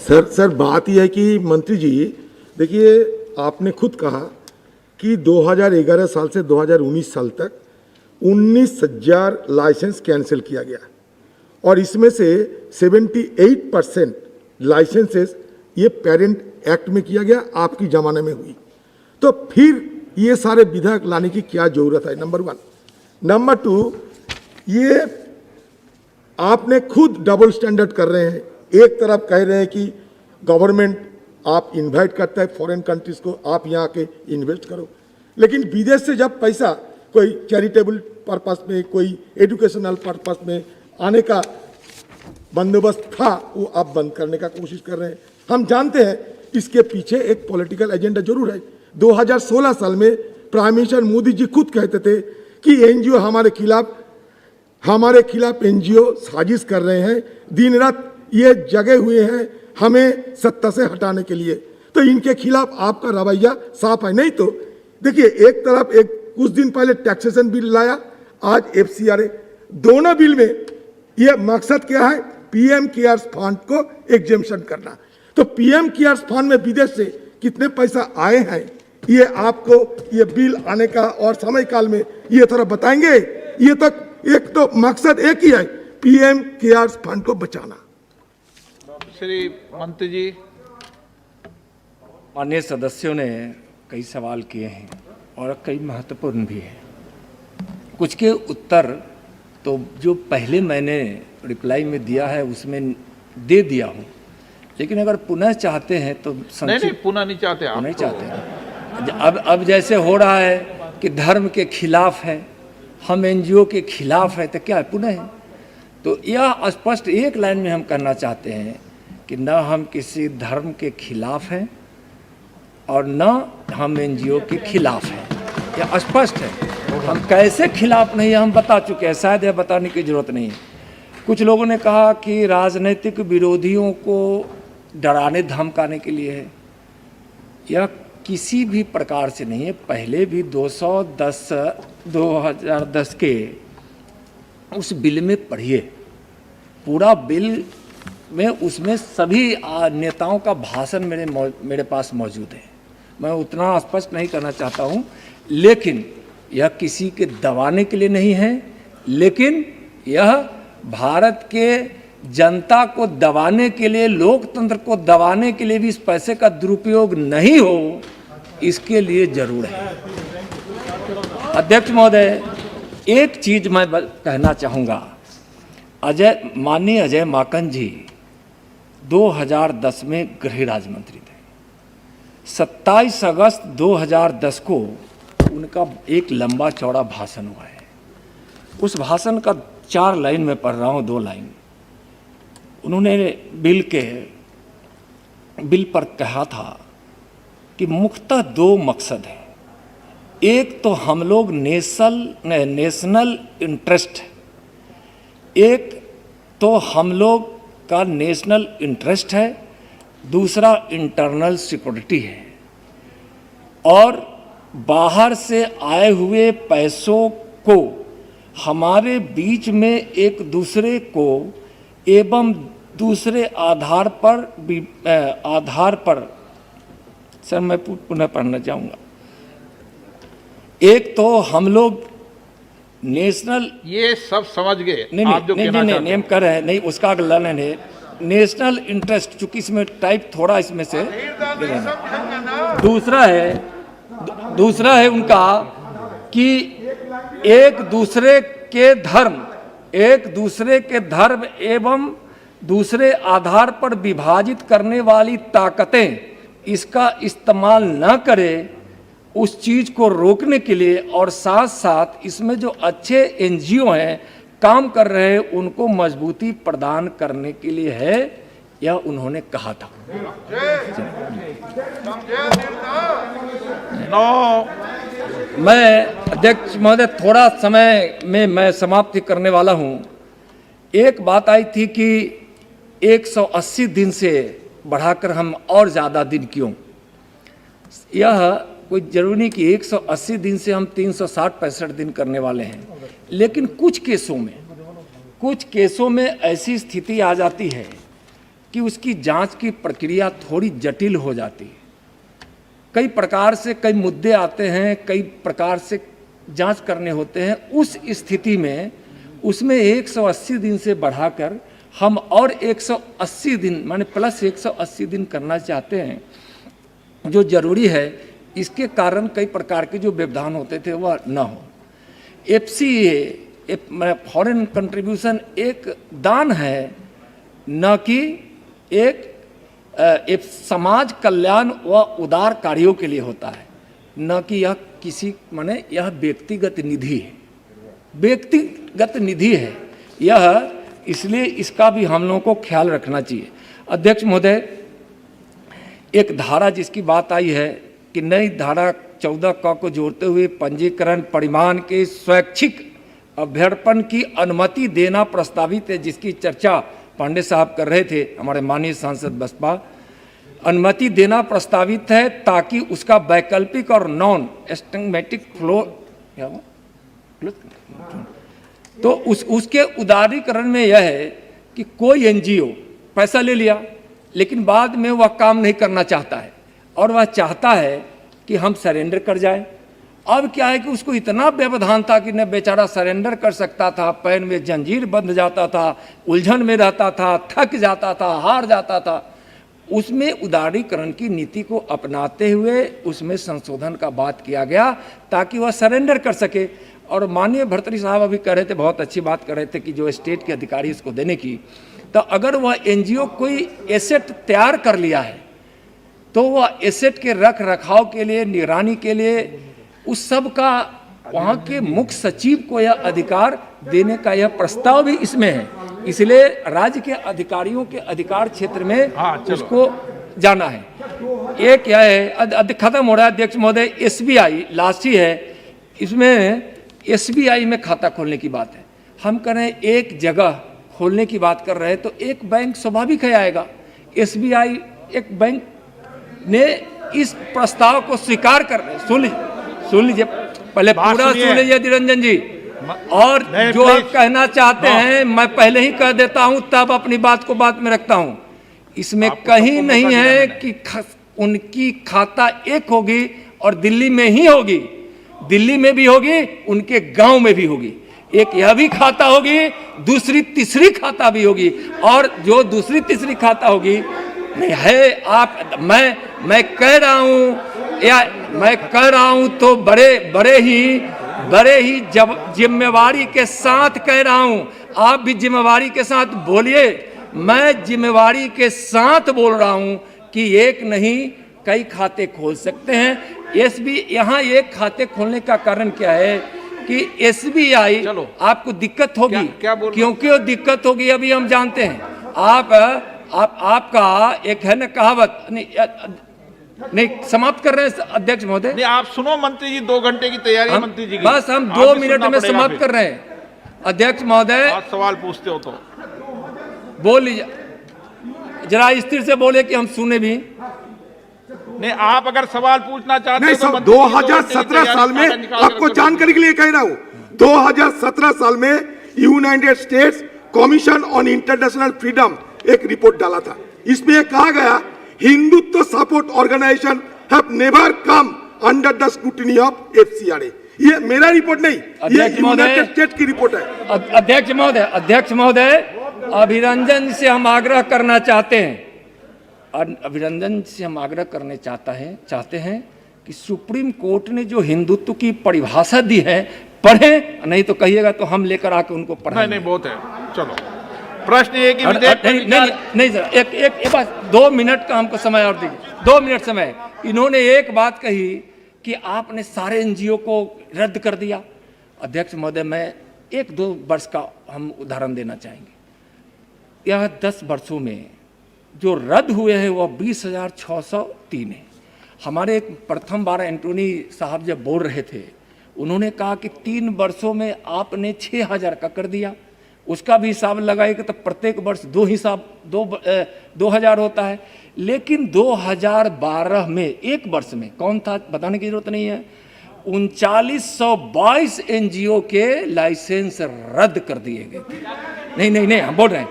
Sir बात यह है कि मंत्री जी देखिए, आपने खुद कहा कि 2011 साल से 2019 साल तक 19,000 लाइसेंस कैंसिल किया गया और इसमें से 78% लाइसेंसेस ये पेरेंट एक्ट में किया गया, आपकी जमाने में हुई। तो फिर ये सारे विधेयक लाने की क्या जरूरत है? नंबर 1। नंबर 2, ये आपने खुद डबल स्टैंडर्ड कर रहे हैं। एक तरफ कह रहे हैं कि गवर्नमेंट आप इनवाइट करता है फॉरेन कंट्रीज को, आप यहाँ के इन्वेस्ट करो, लेकिन विदेश से जब पैसा कोई चैरिटेबल पर्पस में, कोई एजुकेशनल पर्पस में आने का बंदोबस्त था, वो आप बंद करने का कोशिश कर रहे हैं। हम जानते हैं इसके पीछे एक पॉलिटिकल एजेंडा जरूर है। 2016 साल में प्राइम मिनिस्टर मोदी जी खुद कहते थे कि एनजीओ हमारे खिलाफ एनजीओ साजिश कर रहे हैं, दिन रात ये जगे हुए हैं हमें सत्ता से हटाने के लिए। तो इनके खिलाफ आपका रवैया साफ है। नहीं तो देखिए, एक तरफ कुछ दिन पहले टैक्सेशन बिल लाया, आज FCRA, दोनों बिल में ये मकसद क्या है? PM केयर्स फंड को एग्जेम्पशन करना। तो PM केयर्स फंड में विदेश से कितने पैसा आए हैं, ये आपको ये बिल आने का और समय काल में ये थोड़ा बताएंगे? ये तक एक तो मकसद एक ही है, PM केयर्स फंड को बचाना। श्री मंत्री जी। माननीय सदस्यों ने कई सवाल किए हैं और कई महत्वपूर्ण भी हैं। कुछ के उत्तर तो जो पहले मैंने रिप्लाई में दिया है उसमें दे दिया हूँ, लेकिन अगर पुनः चाहते हैं तो नहीं, पुनः नहीं चाहते आप, नहीं चाहते हैं। अब जैसे हो रहा है कि धर्म के खिलाफ है, हम NGO के खिलाफ है, तो क्या पुनः है? तो यह स्पष्ट एक लाइन में हम कहना चाहते हैं कि न हम किसी धर्म के खिलाफ हैं और न हम NGO के खिलाफ हैं। यह स्पष्ट है। हम कैसे खिलाफ नहीं है हम बता चुके हैं, शायद यह बताने की जरूरत नहीं है। कुछ लोगों ने कहा कि राजनीतिक विरोधियों को डराने धमकाने के लिए है। यह किसी भी प्रकार से नहीं है। पहले भी 2010 के उस बिल में पढ़िए, पूरा बिल में उसमें सभी नेताओं का भाषण मेरे पास मौजूद है। मैं उतना स्पष्ट नहीं करना चाहता हूँ, लेकिन यह किसी के दबाने के लिए नहीं है, लेकिन यह भारत के जनता को दबाने के लिए, लोकतंत्र को दबाने के लिए भी इस पैसे का दुरुपयोग नहीं हो, इसके लिए जरूर है। अध्यक्ष महोदय, एक चीज मैं कहना चाहूँगा। माननीय अजय माकन जी 2010 में गृह राज्य मंत्री थे। 27 अगस्त 2010 को उनका एक लंबा चौड़ा भाषण हुआ है। उस भाषण का 4 लाइन में पढ़ रहा हूँ, 2 लाइन। उन्होंने बिल पर कहा था कि मुख्यतः 2 मकसद हैं। एक तो हम लोग नेशनल इंटरेस्ट, एक तो हम लोग का नेशनल इंटरेस्ट है, दूसरा इंटरनल सिक्योरिटी है। और बाहर से आए हुए पैसों को हमारे बीच में एक दूसरे को एवं दूसरे आधार पर सर मैं पुनः पढ़ना चाहूँगा। एक तो हम लोग नेशनल, ये सब समझ गए नहीं नेम कर रहे हैं, नहीं उसका अगला लाइन है नेशनल इंटरेस्ट, चूंकि इसमें टाइप थोड़ा इसमें से दूसरा है उनका कि एक दूसरे के धर्म एवं दूसरे आधार पर विभाजित करने वाली ताकतें इसका इस्तेमाल न करें, उस चीज को रोकने के लिए, और साथ साथ इसमें जो अच्छे NGO हैं काम कर रहे हैं उनको मजबूती प्रदान करने के लिए है, यह उन्होंने कहा था। मैं अध्यक्ष महोदय थोड़ा समय में मैं समाप्ति करने वाला हूं। एक बात आई थी कि 180 दिन से बढ़ाकर हम और ज़्यादा दिन क्यों? यह कोई जरूरी नहीं कि 180 दिन से हम 360-65 दिन करने वाले हैं, लेकिन कुछ केसों में ऐसी स्थिति आ जाती है कि उसकी जांच की प्रक्रिया थोड़ी जटिल हो जाती है। कई प्रकार से कई मुद्दे आते हैं, कई प्रकार से जांच करने होते हैं। उस स्थिति में उसमें 180 दिन से बढ़ाकर हम और 180 दिन माने प्लस 180 दिन करना चाहते हैं, जो जरूरी है। इसके कारण कई प्रकार के जो व्यवधान होते थे वह न हो। FCA फॉरेन कंट्रीब्यूशन एक दान है, न कि एक समाज कल्याण व उदार कार्यों के लिए होता है, न कि यह किसी माने यह व्यक्तिगत निधि है, व्यक्तिगत निधि है यह। इसलिए इसका भी हम लोगों को ख्याल रखना चाहिए। अध्यक्ष महोदय, एक धारा जिसकी बात आई है कि नई धारा 14 क को जोड़ते हुए पंजीकरण परिमाण के स्वैच्छिक अभ्यर्पण की अनुमति देना प्रस्तावित है, जिसकी चर्चा पांडे साहब कर रहे थे, हमारे माननीय सांसद बसपा। अनुमति देना प्रस्तावित है ताकि उसका वैकल्पिक और नॉन एस्टिमेटिक फ्लो तो उसके उदारीकरण में यह है कि कोई एनजीओ पैसा ले लिया लेकिन बाद में वह काम नहीं करना चाहता है और वह चाहता है कि हम सरेंडर कर जाए। अब क्या है कि उसको इतना व्यवधान था कि न बेचारा सरेंडर कर सकता था, पैर में जंजीर बंध जाता था, उलझन में रहता था, थक जाता था, हार जाता था। उसमें उदारीकरण की नीति को अपनाते हुए उसमें संशोधन का बात किया गया ताकि वह सरेंडर कर सके। और माननीय भर्तृहरि साहब अभी कह रहे थे, बहुत अच्छी बात कर रहे थे कि जो स्टेट के अधिकारी इसको देने की, तो अगर वह एनजीओ कोई एसेट तैयार कर लिया है तो वह एसेट के रख रखाव के लिए, निगरानी के लिए उस सब का वहाँ के मुख्य सचिव को यह अधिकार देने का यह प्रस्ताव भी इसमें है। इसलिए राज्य के अधिकारियों के अधिकार क्षेत्र में उसको जाना है। एक यह है, खत्म हो रहा है अध्यक्ष महोदय, SBI लास्ट ही है, इसमें SBI में खाता खोलने की बात है। हम कह रहे हैं एक जगह खोलने की बात कर रहे हैं तो एक बैंक स्वाभाविक है आएगा। SBI एक बैंक ने इस प्रस्ताव को स्वीकार कर, सुन लीजिए पहले पूरा सुन लीजिए निरंजन जी, और जो आप कहना चाहते हैं मैं पहले ही कह देता हूं, तब अपनी बात को बात में रखता हूं। इसमें कहीं नहीं है कि उनकी खाता एक होगी और दिल्ली में ही होगी, दिल्ली में भी होगी, उनके गांव में भी होगी। एक यह भी खाता होगी, दूसरी तीसरी खाता भी होगी, और जो दूसरी तीसरी खाता होगी नहीं है आप मैं कह रहा हूं, या मैं कह रहा हूं तो बड़े ही जब जिम्मेवारी के साथ कह रहा हूं। आप भी जिम्मेवारी के साथ बोलिए, मैं जिम्मेवारी के साथ बोल रहा हूं कि एक नहीं कई खाते खोल सकते हैं। यहाँ एक खाते खोलने का कारण क्या है कि SBI आपको दिक्कत होगी, क्योंकि वो दिक्कत होगी अभी हम जानते हैं। आपका एक है ना कहावत, नहीं समाप्त कर रहे हैं अध्यक्ष महोदय, नहीं आप सुनो मंत्री जी, 2 घंटे की तैयारी है मंत्री जी की, बस हम 2 मिनट में समाप्त कर रहे हैं। अध्यक्ष महोदय आप सवाल पूछते हो तो बोल लीजिए, जरा स्थिर से बोले कि हम सुने भी। नहीं आप अगर सवाल पूछना चाहते नहीं सब 2017 साल में, आपको जानकारी के लिए कह रहा हूं, 2017 साल में United States commission on international freedom एक रिपोर्ट डाला था। इसमें कहा गया Hindutva support organisation have never come under the scrutiny of FCRA। ये मेरा रिपोर्ट नहीं, ये यूनाइटेड स्टेट्स की रिपोर्ट है। अध्यक्ष महोदय अभिरंजन से हम आग्रह करना चाहते हैं, अभिरंजन से हम आग्रह करने चाहते हैं कि सुप्रीम कोर्ट ने जो हिंदुत्व की परिभाषा दी है पढ़े, नहीं तो कहिएगा तो हम लेकर आके उनको पढ़ाएंगे। नहीं बहुत है, चलो प्रश्न ये कि नहीं सर, एक बात 2 मिनट का हमको समय और दीजिए, 2 मिनट समय। इन्होंने एक बात कही कि आपने सारे NGO को रद्द कर दिया। अध्यक्ष महोदय, मैं 1-2 वर्ष का हम उदाहरण देना चाहेंगे। यह 10 वर्षों में जो रद्द हुए हैं वह 20,603 है। हमारे एक प्रथम बार एंटोनी साहब जब बोल रहे थे, उन्होंने कहा कि 3 वर्षों में आपने 6,000 का कर दिया। उसका भी हिसाब लगाएगा तो प्रत्येक वर्ष 2,000 होता है। लेकिन 2012 में एक वर्ष में कौन था बताने की जरूरत नहीं है, 3922 NGO के लाइसेंस रद्द कर दिए गए थे। नहीं हम बोल रहे हैं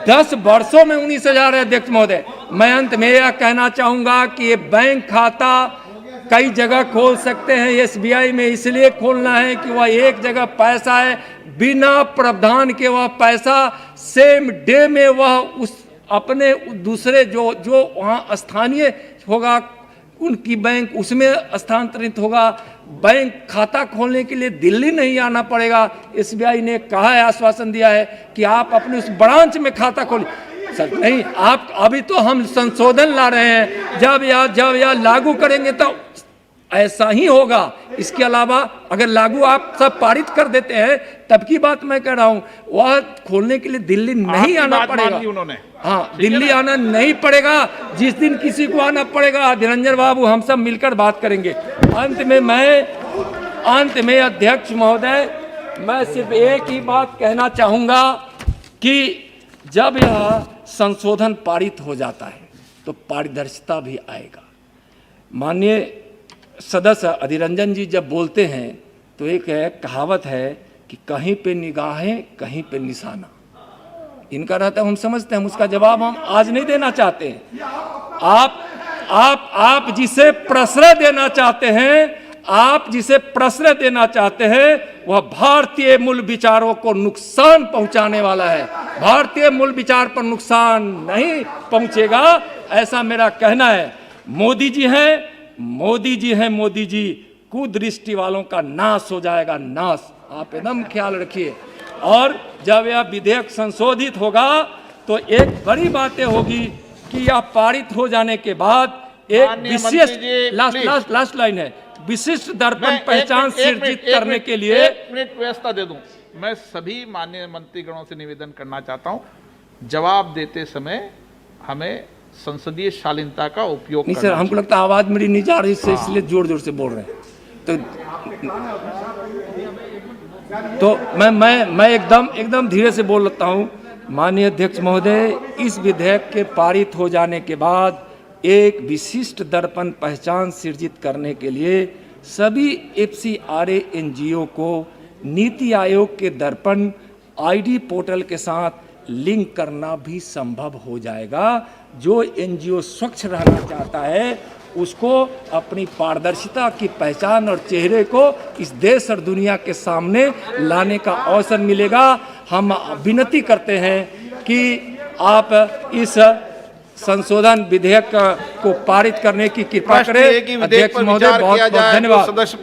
10 वर्षों में 19,000 है अध्यक्ष महोदय। मैं अंत में यह कहना चाहूंगा कि ये बैंक खाता कई जगह खोल सकते हैं, एसबीआई में इसलिए खोलना है कि वह एक जगह पैसा है, बिना प्रावधान के वह पैसा सेम डे में वह उस अपने दूसरे जो वहाँ स्थानीय होगा उनकी बैंक उसमें स्थानांतरित होगा। बैंक खाता खोलने के लिए दिल्ली नहीं आना पड़ेगा। एसबीआई ने कहा है, आश्वासन दिया है कि आप अपने उस ब्रांच में खाता खोलिए। सर नहीं, आप अभी तो हम संशोधन ला रहे हैं, जब यह लागू करेंगे तो ऐसा ही होगा। इसके अलावा अगर लागू आप सब पारित कर देते हैं तब की बात मैं कह रहा हूं, वह खोलने के लिए दिल्ली नहीं आना पड़ेगा। उन्होंने हाँ, दिल्ली आना नहीं पड़ेगा। जिस दिन किसी को आना पड़ेगा, निरंजन बाबू हम सब मिलकर बात करेंगे। अंत में अध्यक्ष महोदय, मैं सिर्फ एक ही बात कहना चाहूंगा कि जब यह संशोधन पारित हो जाता है तो पारदर्शिता भी आएगा। माननीय सदस्य अधीर रंजन जी जब बोलते हैं तो एक कहावत है कि कहीं पे निगाहें कहीं पे निशाना, इनका रहता है, हम समझते हैं। हम उसका जवाब हम आज नहीं देना चाहते हैं। आप जिसे प्रश्रय देना चाहते हैं, आप जिसे प्रश्रय देना चाहते हैं वह भारतीय मूल विचारों को नुकसान पहुंचाने वाला है। भारतीय मूल विचार पर नुकसान नहीं पहुंचेगा, ऐसा मेरा कहना है। मोदी जी हैं, मोदी जी, कुदृष्टि वालों का नाश हो जाएगा, नाश। आप एकदम ख्याल रखिए। और जब यह विधेयक संशोधित होगा तो एक बड़ी बातें होगी कि यह पारित हो जाने के बाद एक विशिष्ट लास्ट लाइन है, विशिष्ट दर्पण पहचान सृजित करने के लिए। एक मिनट व्यवस्था दे दूं। मैं सभी माननीय मंत्रीगणों से निवेदन करना चाहता हूं, जवाब देते समय हमें संसदीय शालीनता का उपयोग नहीं सर, हमको लगता है आवाज मेरी नहीं जा रही, इसलिए जोर जोर से बोल रहे हैं। तो मैं एकदम धीरे से बोल लेता हूं। माननीय अध्यक्ष महोदय, इस विधेयक के पारित हो जाने के बाद एक विशिष्ट दर्पण पहचान सृजित करने के लिए सभी FCRA NGO को नीति आयोग के दर्पण ID पोर्टल के साथ लिंक करना भी संभव हो जाएगा। जो NGO स्वच्छ रहना चाहता है उसको अपनी पारदर्शिता की पहचान और चेहरे को इस देश और दुनिया के सामने लाने का अवसर मिलेगा। हम विनती करते हैं कि आप इस संशोधन विधेयक को पारित करने की कृपा करें। अध्यक्ष महोदय, बहुत बहुत धन्यवाद।